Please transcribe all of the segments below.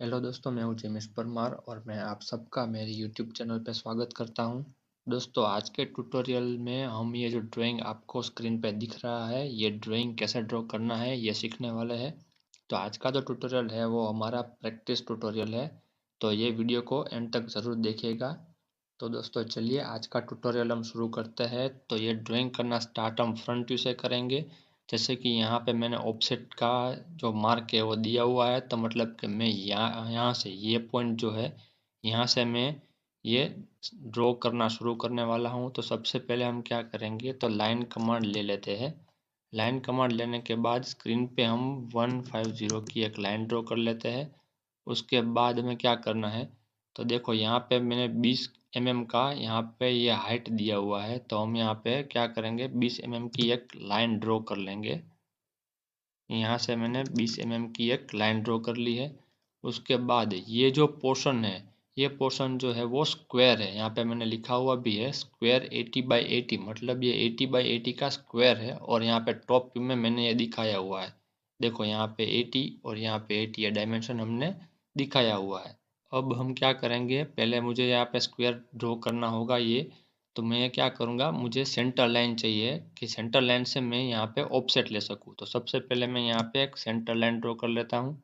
Hello दोस्तों, मैं हूं जिमेश परमार और मैं आप सबका मेरे यूट्यूब चैनल पे स्वागत करता हूं। दोस्तों, आज के ट्यूटोरियल में हम ये जो ड्राइंग आपको स्क्रीन पे दिख रहा है, ये ड्राइंग कैसे ड्रॉ करना है ये सीखने वाले हैं। तो आज का जो ट्यूटोरियल है वो हमारा प्रैक्टिस ट्यूटोरियल है, तो ये वीडियो को एंड तक ज़रूर देखिएगा। तो दोस्तों चलिए आज का ट्यूटोरियल हम शुरू करते हैं। तो ये ड्राइंग करना स्टार्ट हम फ्रंट व्यू से करेंगे। जैसे कि यहाँ पे मैंने ऑफसेट का जो मार्क है वो दिया हुआ है, तो मतलब कि मैं यहाँ से ये पॉइंट जो है यहाँ से मैं ये ड्रॉ करना शुरू करने वाला हूँ। तो सबसे पहले हम क्या करेंगे, तो लाइन कमांड ले लेते हैं। लाइन कमांड लेने के बाद स्क्रीन पे हम 150 की एक लाइन ड्रॉ कर लेते हैं। उसके बाद हमें क्या करना है, तो देखो यहाँ पे मैंने 20 mm का यहाँ पे ये हाइट दिया हुआ है, तो हम यहाँ पे क्या करेंगे 20 mm की एक लाइन ड्रॉ कर लेंगे। यहाँ से मैंने 20 mm की एक लाइन ड्रॉ कर ली है। उसके बाद ये जो पोर्शन है, ये पोर्शन जो है वो स्क्वायर है। यहाँ पे मैंने लिखा हुआ भी है स्क्वायर 80/80, मतलब ये 80/80 का स्क्वायर है। और यहाँ पे टॉप व्यू में मैंने ये दिखाया हुआ है। देखो यहाँ पे 80 और यहाँ पे 80 ये डायमेंशन हमने दिखाया हुआ है। अब हम क्या करेंगे, पहले मुझे यहाँ पे स्क्वायर ड्रॉ करना होगा ये। तो मैं क्या करूँगा, मुझे सेंटर लाइन चाहिए कि सेंटर लाइन से मैं यहाँ पे ऑफसेट ले सकूँ। तो सबसे पहले मैं यहाँ पे एक सेंटर लाइन ड्रॉ कर लेता हूँ।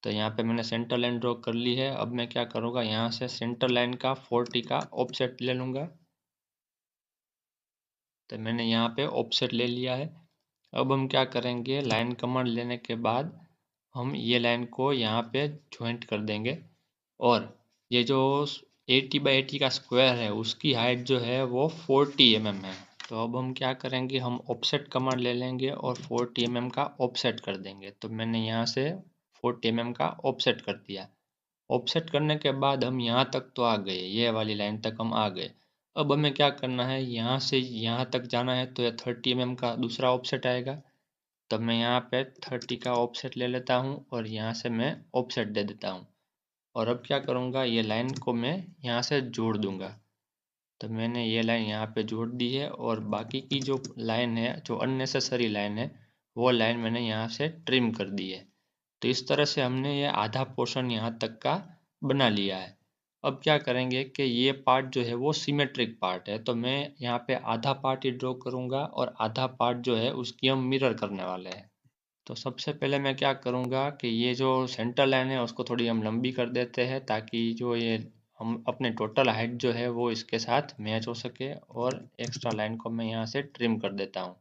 तो यहाँ पे मैंने सेंटर लाइन ड्रॉ कर ली है। अब मैं क्या करूँगा, यहाँ से सेंटर लाइन का 40 का ऑफसेट ले लूँगा। तो मैंने यहाँ पे ऑफसेट ले लिया है। अब हम क्या करेंगे, लाइन कमांड लेने के बाद हम ये लाइन को यहाँ पे ज्वाइंट कर देंगे। और ये जो 80/80 का स्क्वायर है उसकी हाइट जो है वो 40 mm है। तो अब हम क्या करेंगे, हम ऑफसेट कमांड ले लेंगे और 40 mm का ऑफसेट कर देंगे। तो मैंने यहाँ से 40 mm का ऑफसेट कर दिया। ऑफसेट करने के बाद हम यहाँ तक तो आ गए, ये वाली लाइन तक हम आ गए। अब हमें क्या करना है, यहाँ से यहाँ तक जाना है, तो ये 30 mm का दूसरा ऑफसेट आएगा। तब मैं यहाँ पे 30 का ऑफसेट ले लेता हूँ और यहाँ से मैं ऑफसेट दे देता हूँ। और अब क्या करूँगा, ये लाइन को मैं यहाँ से जोड़ दूँगा। तो मैंने ये लाइन यहाँ पे जोड़ दी है और बाकी की जो लाइन है, जो अननेसेसरी लाइन है, वो लाइन मैंने यहाँ से ट्रिम कर दी है। तो इस तरह से हमने ये आधा पोर्शन यहाँ तक का बना लिया है। अब क्या करेंगे कि ये पार्ट जो है वो सिमेट्रिक पार्ट है, तो मैं यहाँ पे आधा पार्ट ही ड्रॉ करूँगा और आधा पार्ट जो है उसकी हम मिरर करने वाले हैं। तो सबसे पहले मैं क्या करूँगा कि ये जो सेंटर लाइन है उसको थोड़ी हम लंबी कर देते हैं, ताकि जो ये हम अपने टोटल हाइट जो है वो इसके साथ मैच हो सके। और एक्स्ट्रा लाइन को मैं यहाँ से ट्रिम कर देता हूँ।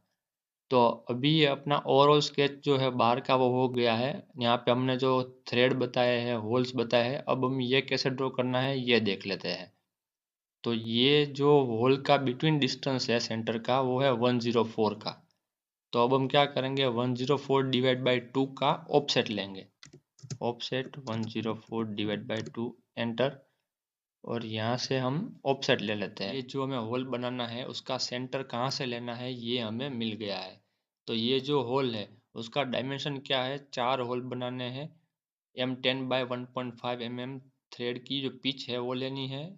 तो अभी ये अपना ओवरऑल स्केच जो है बाहर का वो हो गया है। यहाँ पे हमने जो थ्रेड बताए हैं, होल्स बताए हैं, अब हम ये कैसे ड्रॉ करना है ये देख लेते हैं। तो ये जो होल का बिटवीन डिस्टेंस है सेंटर का, वो है 104 का। तो अब हम क्या करेंगे, 104 डिवाइड बाई 2 का ऑफसेट लेंगे। Offset 104 divide by 2, enter. और यहाँ से हम ऑफसेट ले लेते हैं। ये जो हमें होल बनाना है उसका सेंटर कहाँ से लेना है ये हमें मिल गया है। तो ये जो होल है उसका डायमेंशन क्या है, 4 होल बनाने हैं। M10/1.5 mm थ्रेड की जो पिच है वो लेनी है।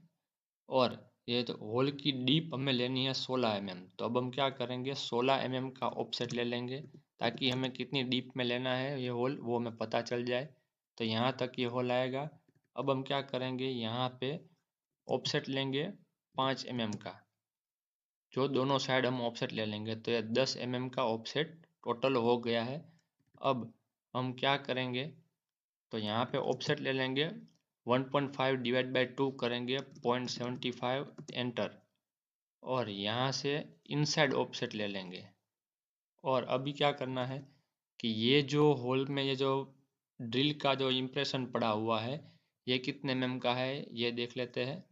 और ये तो होल की डीप हमें लेनी है 16 mm। तो अब हम क्या करेंगे, 16 mm का ऑफसेट ले लेंगे, ताकि हमें कितनी डीप में लेना है ये होल वो हमें पता चल जाए। तो यहाँ तक ये होल आएगा। अब हम क्या करेंगे, यहाँ पे ऑफसेट लेंगे 5 mm का, जो दोनों साइड हम ऑफसेट ले लेंगे। तो ये 10 mm का ऑफसेट टोटल हो गया है। अब हम क्या करेंगे, तो यहाँ पे ऑफसेट ले लेंगे 1.5 डिवाइड बाई 2 करेंगे 0.75, एंटर। और यहाँ से इनसाइड ऑफसेट ले लेंगे। और अभी क्या करना है कि ये जो होल में ये जो ड्रिल का जो इम्प्रेशन पड़ा हुआ है ये कितने mm का है ये देख लेते हैं।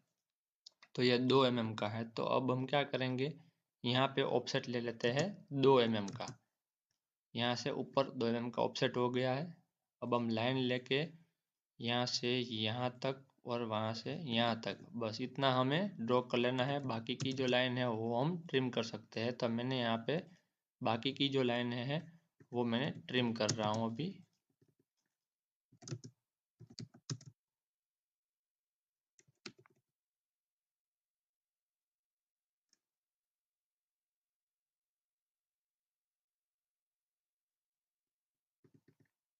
तो ये 2 mm का है। तो अब हम क्या करेंगे, यहाँ पे ऑफसेट ले लेते हैं 2 mm का। यहाँ से ऊपर 2 mm का ऑफसेट हो गया है। अब हम लाइन लेके यहाँ से यहाँ तक और वहाँ से यहाँ तक, बस इतना हमें ड्रॉ कर लेना है। बाकी की जो लाइन है वो हम ट्रिम कर सकते हैं। तो मैंने यहाँ पे बाकी की जो लाइन है वो मैंने ट्रिम कर रहा हूँ अभी।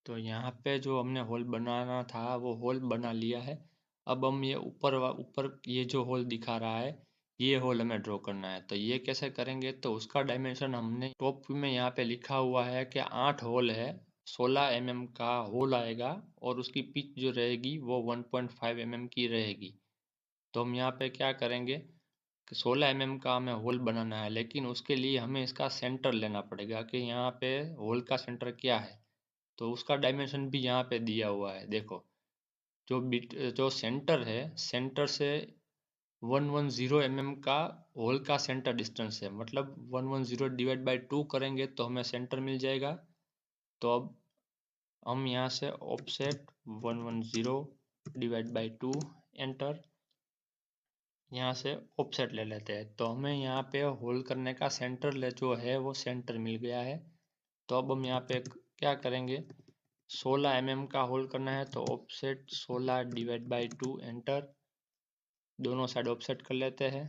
तो यहाँ पे जो हमने होल बनाना था वो होल बना लिया है। अब हम ये ऊपर ये जो होल दिखा रहा है ये होल हमें ड्रॉ करना है। तो ये कैसे करेंगे, तो उसका डायमेंशन हमने टॉप व्यू में यहाँ पे लिखा हुआ है कि 8 होल है, 16 mm का होल आएगा और उसकी पिच जो रहेगी वो 1.5 mm की रहेगी। तो हम यहाँ पे क्या करेंगे कि 16 mm का हमें होल बनाना है, लेकिन उसके लिए हमें इसका सेंटर लेना पड़ेगा कि यहाँ पे होल का सेंटर क्या है। तो उसका डायमेंशन भी यहाँ पे दिया हुआ है। देखो जो सेंटर है, सेंटर से 110 mm का होल का सेंटर डिस्टेंस है, मतलब 110 डिवाइड बाई 2 करेंगे तो हमें सेंटर मिल जाएगा। तो अब हम यहाँ से ऑफसेट 110 डिवाइड बाई 2 एंटर, यहाँ से ऑफसेट ले लेते हैं। तो हमें यहाँ पे होल करने का सेंटर ले जो है वो सेंटर मिल गया है। तो अब हम यहाँ पे क्या करेंगे, 16 mm का होल करना है तो ऑफसेट 16 डिवाइड बाई 2 एंटर, दोनों साइड ऑफसेट कर लेते हैं।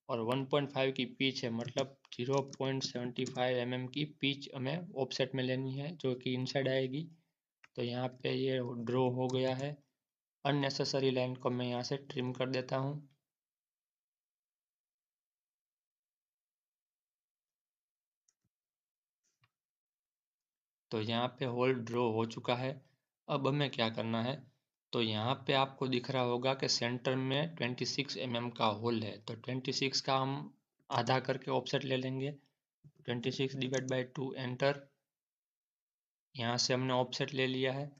और 1.5 की पिच है, मतलब 0.75 mm की पिच हमें ऑफसेट में लेनी है जो कि इनसाइड आएगी। तो यहाँ पे ये ड्रॉ हो गया है। अननेसेसरी लाइन को मैं यहाँ से ट्रिम कर देता हूँ। तो यहाँ पे होल ड्रॉ हो चुका है। अब हमें क्या करना है, तो यहाँ पे आपको दिख रहा होगा कि सेंटर में 26 mm का होल है। तो 26 का हम आधा करके ऑफसेट ले लेंगे, 26 डिवाइड बाई 2 एंटर, यहाँ से हमने ऑफसेट ले लिया है।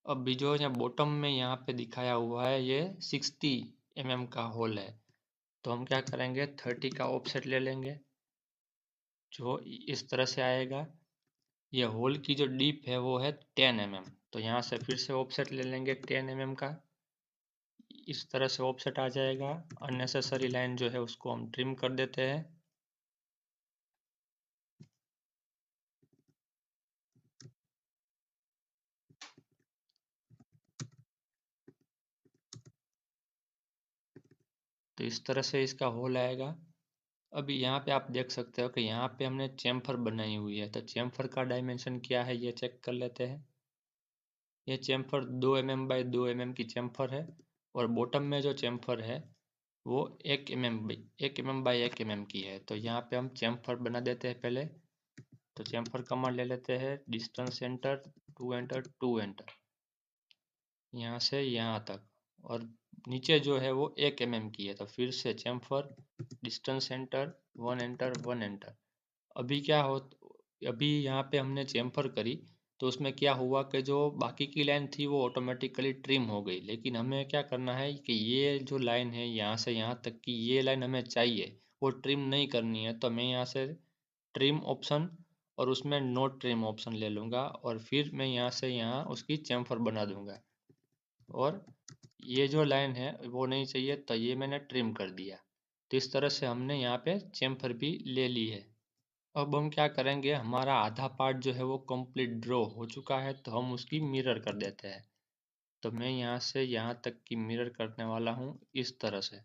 अब भी जो यहाँ बॉटम में यहाँ पे दिखाया हुआ है ये 60 mm का होल है। तो हम क्या करेंगे, 30 का ऑफसेट ले लेंगे जो इस तरह से आएगा। ये होल की जो डीप है वो है 10 mm। तो यहाँ से फिर से ऑफसेट ले लेंगे 10 mm का, इस तरह से ऑफसेट आ जाएगा। अननेसेसरी लाइन जो है उसको हम ट्रिम कर देते हैं। तो इस तरह से इसका होल आएगा। अभी यहाँ पे आप देख सकते हो कि यहाँ पे हमने चेम्फर बनाई हुई है। तो चेम्फर का डायमेंशन क्या है ये चेक कर लेते हैं। ये चेम्फर 2 mm बाई 2 mm की चेम्फर है और बॉटम में जो चेम्फर है वो 1 mm बाई 1 mm की है। तो यहाँ पे हम चेम्फर बना देते हैं पहले। तो चेम्फर कमांड ले लेते हैं, डिस्टेंस एंटर, 2 एंटर, 2 एंटर, यहाँ से यहाँ तक। और नीचे जो है वो 1 mm की है। तो फिर से Chemphar, distance enter, 1 enter, 1 enter. अभी क्या हो, अभी यहाँ पे हमने चेम्फर करी तो उसमें क्या हुआ कि जो बाकी की लाइन थी वो ऑटोमेटिकली ट्रिम हो गई। लेकिन हमें क्या करना है कि ये जो लाइन है यहाँ से यहाँ तक की ये लाइन हमें चाहिए, वो ट्रिम नहीं करनी है। तो मैं यहाँ से ट्रिम ऑप्शन और उसमें नो ट्रिम ऑप्शन ले लूँगा और फिर मैं यहाँ से यहाँ उसकी चेम्फर बना दूँगा। और ये जो लाइन है वो नहीं चाहिए तो ये मैंने ट्रिम कर दिया। तो इस तरह से हमने यहाँ पे चेम्फर भी ले ली है। अब हम क्या करेंगे, हमारा आधा पार्ट जो है वो कंप्लीट ड्रॉ हो चुका है तो हम उसकी मिरर कर देते हैं। तो मैं यहाँ से यहाँ तक की मिरर करने वाला हूँ इस तरह से।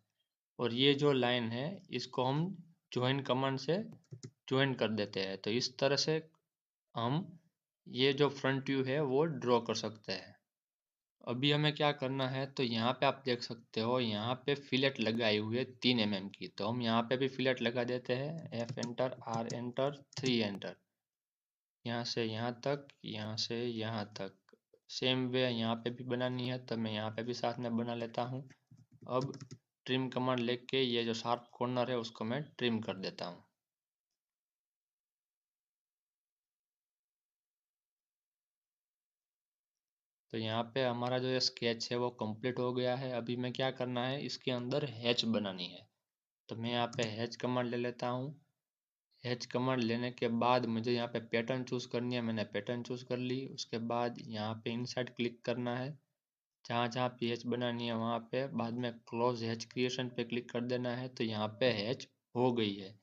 और ये जो लाइन है इसको हम ज्वाइन कमांड से ज्वाइन कर देते हैं। तो इस तरह से हम ये जो फ्रंट व्यू है वो ड्रॉ कर सकते हैं। अभी हमें क्या करना है, तो यहाँ पे आप देख सकते हो यहाँ पे फिलेट लगाई हुई है 3 mm की। तो हम यहाँ पे भी फिलेट लगा देते हैं, F enter, R enter, 3 enter, यहाँ से यहाँ तक, यहाँ से यहाँ तक। सेम वे यहाँ पे भी बनानी है तो मैं यहाँ पे भी साथ में बना लेता हूँ। अब ट्रिम कमांड लेके ये जो शार्प कॉर्नर है उसको मैं ट्रिम कर देता हूँ। तो यहाँ पे हमारा जो ये स्केच है वो कंप्लीट हो गया है। अभी मैं क्या करना है, इसके अंदर हैच बनानी है। तो मैं यहाँ पे हैच कमांड ले लेता हूँ। हैच कमांड लेने के बाद मुझे यहाँ पे पैटर्न चूज़ करनी है, मैंने पैटर्न चूज़ कर ली। उसके बाद यहाँ पे इनसाइड क्लिक करना है, जहाँ जहाँ पे हैच बनानी है वहाँ पे, बाद में क्लोज हैच क्रिएशन पे क्लिक कर देना है। तो यहाँ पे हैच हो गई है।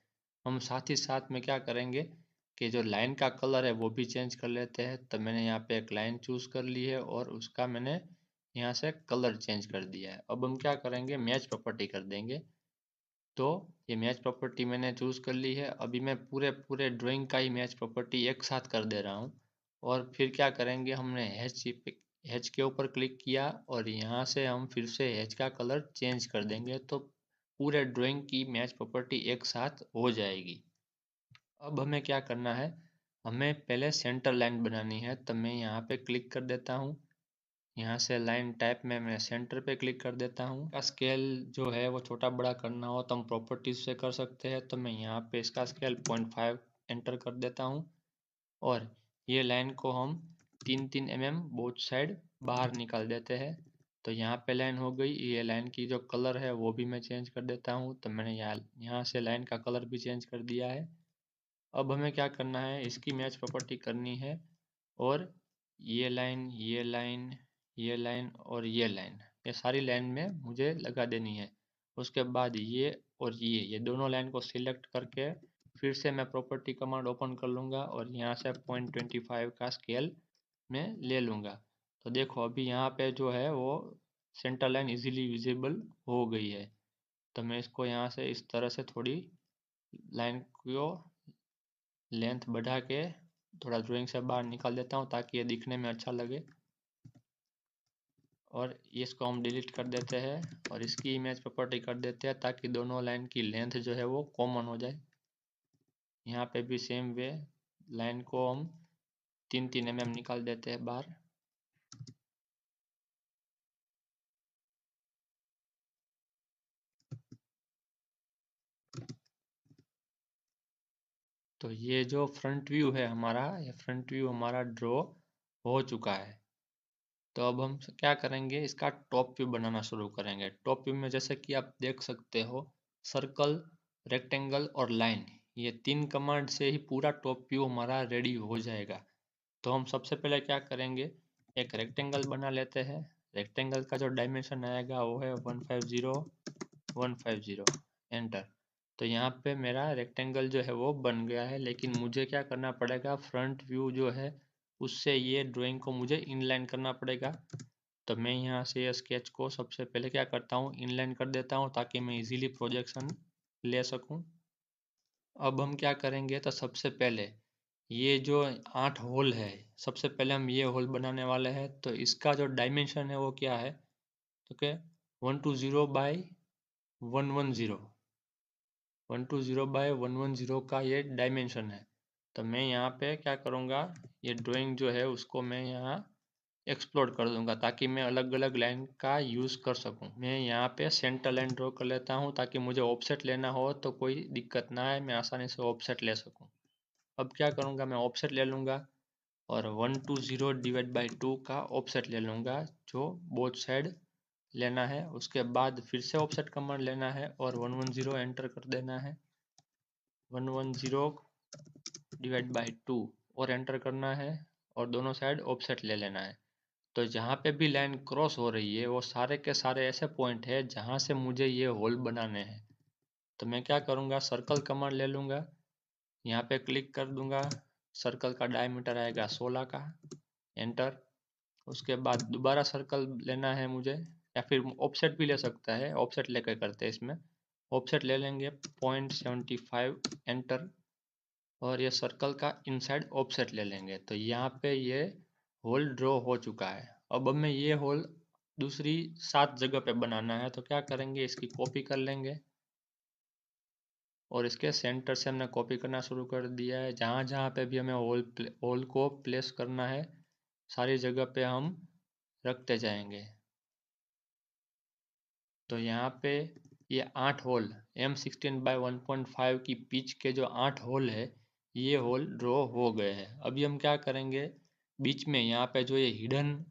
हम साथ ही साथ में क्या करेंगे कि जो लाइन का कलर है वो भी चेंज कर लेते हैं। तो मैंने यहाँ पे एक लाइन चूज़ कर ली है और उसका मैंने यहाँ से कलर चेंज कर दिया है। अब हम क्या करेंगे, मैच प्रॉपर्टी कर देंगे। तो ये मैच प्रॉपर्टी मैंने चूज़ कर ली है। अभी मैं पूरे पूरे ड्राइंग का ही मैच प्रॉपर्टी एक साथ कर दे रहा हूँ। और फिर क्या करेंगे, हमने हैच के ऊपर क्लिक किया और यहाँ से हम फिर से हैच का कलर चेंज कर देंगे, तो पूरे ड्राइंग की मैच प्रॉपर्टी एक साथ हो जाएगी। अब हमें क्या करना है, हमें पहले सेंटर लाइन बनानी है, तो मैं यहाँ पे क्लिक कर देता हूँ। यहाँ से लाइन टाइप में मैं सेंटर पे क्लिक कर देता हूँ। का स्केल जो है वो छोटा बड़ा करना हो तो हम प्रॉपर्टीज से कर सकते हैं, तो मैं यहाँ पे इसका स्केल 0.5 एंटर कर देता हूँ और ये लाइन को हम 3-3 mm बोथ साइड बाहर निकाल देते हैं। तो यहाँ पे लाइन हो गई। ये लाइन की जो कलर है वो भी मैं चेंज कर देता हूँ, तो मैंने यहाँ से लाइन का कलर भी चेंज कर दिया है। अब हमें क्या करना है, इसकी मैच प्रॉपर्टी करनी है और ये लाइन, ये लाइन, ये लाइन और ये सारी लाइन में मुझे लगा देनी है। उसके बाद ये और ये दोनों लाइन को सिलेक्ट करके फिर से मैं प्रॉपर्टी कमांड ओपन कर लूँगा और यहाँ से 0.25 का स्केल में ले लूँगा। तो देखो अभी यहाँ पे जो है वो सेंटर लाइन इजीली विजिबल हो गई है। तो मैं इसको यहाँ से इस तरह से थोड़ी लाइन को लेंथ बढ़ा के थोड़ा ड्राइंग से बाहर निकाल देता हूँ ताकि ये दिखने में अच्छा लगे। और इसको हम डिलीट कर देते हैं और इसकी इमेज प्रॉपर्टी कर देते हैं ताकि दोनों लाइन की लेंथ जो है वो कॉमन हो जाए। यहाँ पे भी सेम वे लाइन को हम 3-3 mm निकाल देते हैं बाहर। तो ये जो फ्रंट व्यू है हमारा, ये फ्रंट व्यू हमारा ड्रॉ हो चुका है। तो अब हम क्या करेंगे, इसका टॉप व्यू बनाना शुरू करेंगे। टॉप व्यू में जैसे कि आप देख सकते हो, सर्कल, रेक्टेंगल और लाइन, ये 3 कमांड से ही पूरा टॉप व्यू हमारा रेडी हो जाएगा। तो हम सबसे पहले क्या करेंगे, एक रेक्टेंगल बना लेते हैं। रेक्टेंगल का जो डायमेंशन आएगा वो है 150 एंटर। तो यहाँ पे मेरा रेक्टेंगल जो है वो बन गया है, लेकिन मुझे क्या करना पड़ेगा, फ्रंट व्यू जो है उससे ये ड्राइंग को मुझे इनलाइन करना पड़ेगा। तो मैं यहाँ से ये स्केच को सबसे पहले क्या करता हूँ, इनलाइन कर देता हूँ ताकि मैं इजीली प्रोजेक्शन ले सकूँ। अब हम क्या करेंगे, तो सबसे पहले ये जो 8 होल है, सबसे पहले हम ये होल बनाने वाले हैं। तो इसका जो डायमेंशन है वो क्या है, तो क्या 120 बाई 110, 120 बाई 110 का ये डायमेंशन है। तो मैं यहाँ पे क्या करूँगा, ये ड्राइंग जो है उसको मैं यहाँ एक्सप्लोर कर दूंगा ताकि मैं अलग अलग लाइन का यूज़ कर सकूं। मैं यहाँ पे सेंटर लाइन ड्रॉ कर लेता हूँ ताकि मुझे ऑफसेट लेना हो तो कोई दिक्कत ना आए, मैं आसानी से ऑफसेट ले सकूं। अब क्या करूँगा, मैं ऑफसेट ले लूँगा और 120 डिवाइड बाई 2 का ऑफसेट ले लूँगा जो बोथ साइड लेना है। उसके बाद फिर से ऑफसेट कमांड लेना है और 110 एंटर कर देना है। 110 डिवाइड बाई 2 और एंटर करना है और दोनों साइड ऑफसेट ले लेना है। तो जहाँ पे भी लाइन क्रॉस हो रही है वो सारे के सारे ऐसे पॉइंट है जहाँ से मुझे ये होल बनाने हैं। तो मैं क्या करूँगा, सर्कल कमांड ले लूँगा, यहाँ पे क्लिक कर दूँगा, सर्कल का डायमीटर आएगा 16 का, एंटर। उसके बाद दोबारा सर्कल लेना है मुझे, या फिर ऑफसेट भी ले सकता है, ऑफसेट लेकर करते हैं इसमें। ऑफसेट ले लेंगे 0.75, एंटर। और ये सर्कल का इनसाइड ऑफसेट ले लेंगे। तो यहाँ पे ये होल ड्रॉ हो चुका है। अब हमें ये होल दूसरी 7 जगह पे बनाना है, तो क्या करेंगे, इसकी कॉपी कर लेंगे और इसके सेंटर से हमने कॉपी करना शुरू कर दिया है। जहाँ जहाँ पे भी हमें होल को प्लेस करना है सारी जगह पे हम रखते जाएंगे। तो यहाँ पे ये 8 होल M16 बाई 1.5 की पिच के जो 8 होल है, ये होल ड्रॉ हो गए हैं। अभी हम क्या करेंगे, बीच में यहाँ पे जो ये हिडन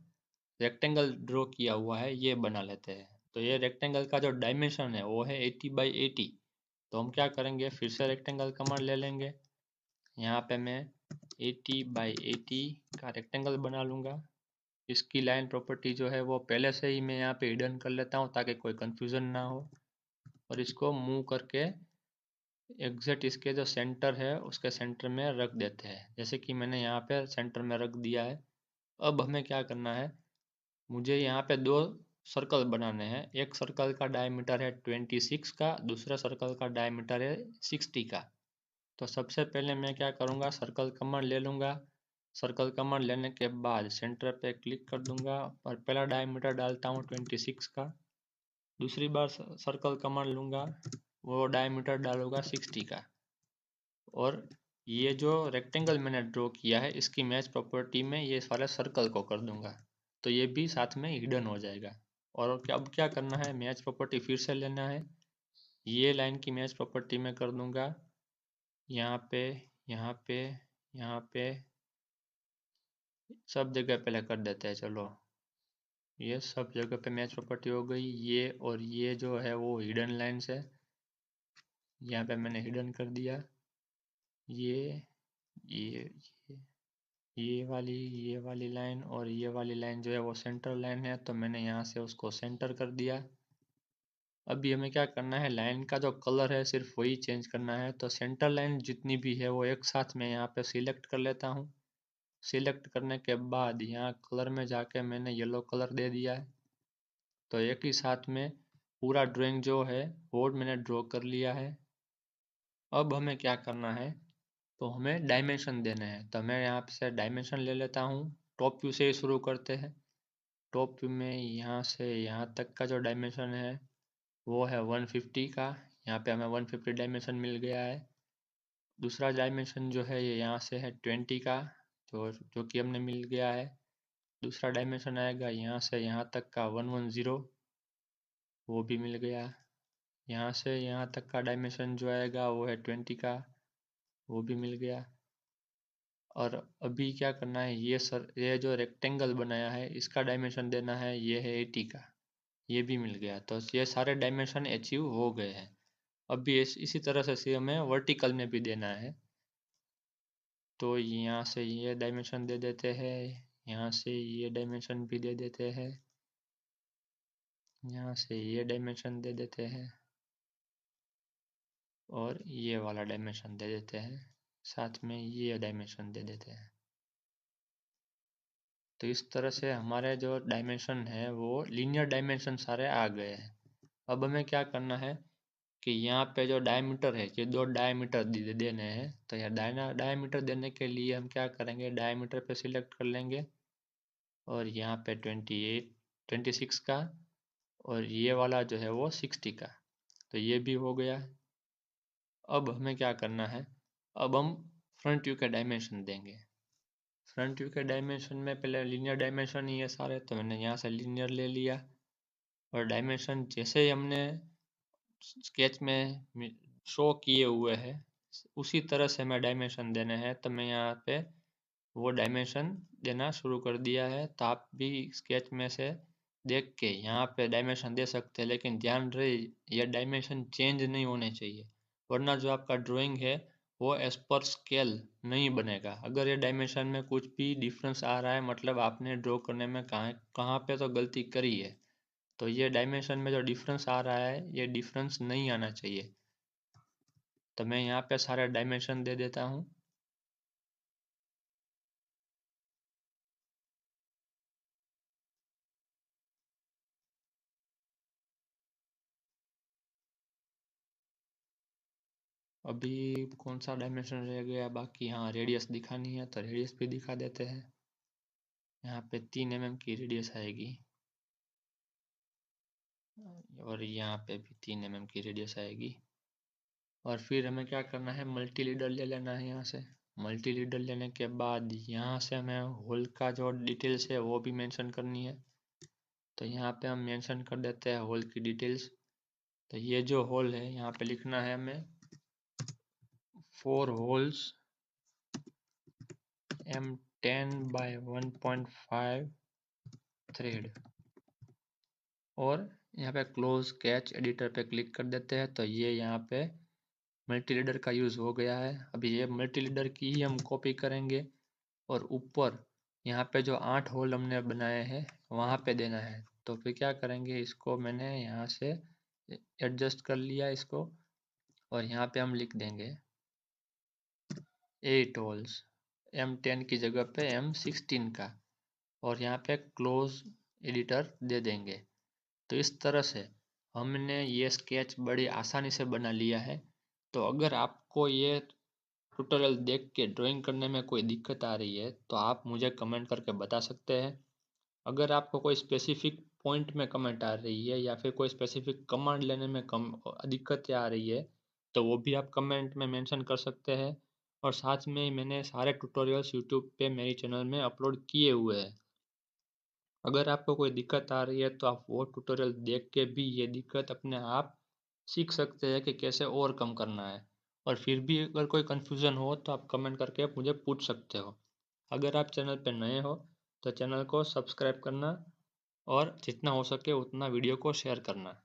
रेक्टेंगल ड्रॉ किया हुआ है ये बना लेते हैं। तो ये रेक्टेंगल का जो डायमेंशन है वो है 80 बाई 80। तो हम क्या करेंगे, फिर से रेक्टेंगल कमांड ले लेंगे। यहाँ पे मैं 80 बाई 80 का रेक्टेंगल बना लूँगा। इसकी लाइन प्रॉपर्टी जो है वो पहले से ही मैं यहाँ पे हिडन कर लेता हूँ ताकि कोई कंफ्यूजन ना हो। और इसको मूव करके एग्जैक्ट इसके जो सेंटर है उसके सेंटर में रख देते हैं, जैसे कि मैंने यहाँ पे सेंटर में रख दिया है। अब हमें क्या करना है, मुझे यहाँ पे 2 सर्कल बनाने हैं। एक सर्कल का डायमीटर है 26 का, दूसरा सर्कल का डायमीटर है 60 का। तो सबसे पहले मैं क्या करूँगा, सर्कल कमांड ले लूँगा, सर्कल कमांड लेने के बाद सेंटर पे क्लिक कर दूंगा और पहला डायमीटर डालता हूँ 26 का। दूसरी बार सर्कल कमांड लूँगा, वो डायमीटर डालूंगा 60 का। और ये जो रेक्टेंगल मैंने ड्रॉ किया है इसकी मैच प्रॉपर्टी में ये सारे सर्कल को कर दूंगा, तो ये भी साथ में हिडन हो जाएगा। और अब क्या करना है, मैच प्रॉपर्टी फिर से लेना है, ये लाइन की मैच प्रॉपर्टी में कर दूंगा, यहाँ पे यहाँ पे यहाँ पे सब जगह पहले कर देते हैं। चलो, ये सब जगह पे मैच प्रॉपर्टी हो गई। ये और ये जो है वो हिडन लाइन्स है, यहाँ पे मैंने हिडन कर दिया। ये ये ये वाली लाइन और ये वाली लाइन जो है वो सेंटर लाइन है, तो मैंने यहाँ से उसको सेंटर कर दिया। अभी हमें क्या करना है, लाइन का जो कलर है सिर्फ वही चेंज करना है। तो सेंटर लाइन जितनी भी है वो एक साथ में यहाँ पे सिलेक्ट कर लेता हूँ। सिलेक्ट करने के बाद यहाँ कलर में जाके मैंने येलो कलर दे दिया है। तो एक ही साथ में पूरा ड्राइंग जो है वो मैंने ड्रॉ कर लिया है। अब हमें क्या करना है, तो हमें डायमेंशन देने हैं। तो मैं यहाँ से डायमेंशन ले लेता हूँ। टॉप व्यू से ही शुरू करते हैं। टॉप व्यू में यहाँ से यहाँ तक का जो डायमेंशन है वो है 150 का। यहाँ पे हमें 150 डायमेंशन मिल गया है। दूसरा डायमेंशन जो है ये यहाँ से है 20 का, जो कि हमने मिल गया है। दूसरा डायमेंशन आएगा यहाँ से यहाँ तक का 110, वो भी मिल गया। यहाँ से यहाँ तक का डायमेंशन जो आएगा वो है 20 का, वो भी मिल गया। और अभी क्या करना है, ये जो रेक्टेंगल बनाया है इसका डायमेंशन देना है, ये है 80 का, ये भी मिल गया। तो ये सारे डायमेंशन अचीव हो गए हैं। अभी इसी तरह से हमें वर्टिकल में भी देना है। तो यहाँ से ये डायमेंशन दे देते हैं, यहाँ से ये डायमेंशन भी दे देते हैं, यहाँ से ये डायमेंशन दे देते हैं और ये वाला डायमेंशन दे देते हैं, साथ में ये डायमेंशन दे देते हैं। तो इस तरह से हमारे जो डायमेंशन है वो लीनियर डायमेंशन सारे आ गए हैं। अब हमें क्या करना है कि यहाँ पे जो डायमीटर है, ये दो डायमीटर देने हैं। तो यह डायमीटर देने के लिए हम क्या करेंगे, डायमीटर पे सिलेक्ट कर लेंगे और यहाँ पे 26 का, और ये वाला जो है वो 60 का। तो ये भी हो गया। अब हमें क्या करना है, अब हम फ्रंट व्यू के डायमेंशन देंगे। फ्रंट व्यू के डायमेंशन में पहले लीनियर डायमेंशन ही है सारे, तो मैंने यहाँ से लीनियर ले लिया। और डायमेंशन जैसे ही हमने स्केच में शो किए हुए हैं उसी तरह से हमें डायमेंशन देने हैं। तो मैं यहाँ पे वो डायमेंशन देना शुरू कर दिया है। तो आप भी स्केच में से देख के यहाँ पे डायमेंशन दे सकते हैं, लेकिन ध्यान रहे ये डायमेंशन चेंज नहीं होने चाहिए, वरना जो आपका ड्राइंग है वो एज पर स्केल नहीं बनेगा। अगर ये डायमेंशन में कुछ भी डिफरेंस आ रहा है मतलब आपने ड्रॉ करने में कहाँ कहाँ पे तो गलती करी है। तो ये डायमेंशन में जो डिफरेंस आ रहा है ये डिफरेंस नहीं आना चाहिए। तो मैं यहाँ पे सारे डायमेंशन दे देता हूँ। अभी कौन सा डायमेंशन रह गया बाकी, हाँ रेडियस दिखानी है तो रेडियस भी दिखा देते हैं। यहाँ पे 3 mm की रेडियस आएगी और यहाँ पे भी 3 mm की रेडियस आएगी। और फिर हमें क्या करना है, मल्टी लीडर ले लेना है। यहाँ से मल्टी लीडर लेने के बाद यहाँ से हमें होल का जो डिटेल्स है वो भी मेंशन करनी है। तो यहाँ पे हम मेंशन कर देते हैं होल की डिटेल्स। तो ये जो होल है यहाँ पे लिखना है हमें 4 होल्स M10 by 1.5 थ्रेड। और यहाँ पे क्लोज स्केच एडिटर पे क्लिक कर देते हैं। तो ये यहाँ पे मल्टी लीडर का यूज़ हो गया है। अभी ये मल्टी लीडर की ही हम कॉपी करेंगे और ऊपर यहाँ पे जो 8 होल हमने बनाए हैं वहाँ पे देना है। तो फिर क्या करेंगे, इसको मैंने यहाँ से एडजस्ट कर लिया इसको, और यहाँ पे हम लिख देंगे 8 होल्स, M10 की जगह पे M16 का, और यहाँ पे क्लोज एडिटर दे देंगे। तो इस तरह से हमने ये स्केच बड़ी आसानी से बना लिया है। तो अगर आपको ये ट्यूटोरियल देख के ड्राइंग करने में कोई दिक्कत आ रही है तो आप मुझे कमेंट करके बता सकते हैं। अगर आपको कोई स्पेसिफिक पॉइंट में कमेंट आ रही है या फिर कोई स्पेसिफिक कमांड लेने में कम दिक्कतें आ रही है तो वो भी आप कमेंट में मेंशन कर सकते हैं। और साथ में मैंने सारे ट्यूटोरियल्स यूट्यूब पे मेरे चैनल में अपलोड किए हुए हैं। अगर आपको कोई दिक्कत आ रही है तो आप वो ट्यूटोरियल देख के भी ये दिक्कत अपने आप सीख सकते हैं कि कैसे और कम करना है। और फिर भी अगर कोई कन्फ्यूज़न हो तो आप कमेंट करके मुझे पूछ सकते हो। अगर आप चैनल पर नए हो तो चैनल को सब्सक्राइब करना और जितना हो सके उतना वीडियो को शेयर करना।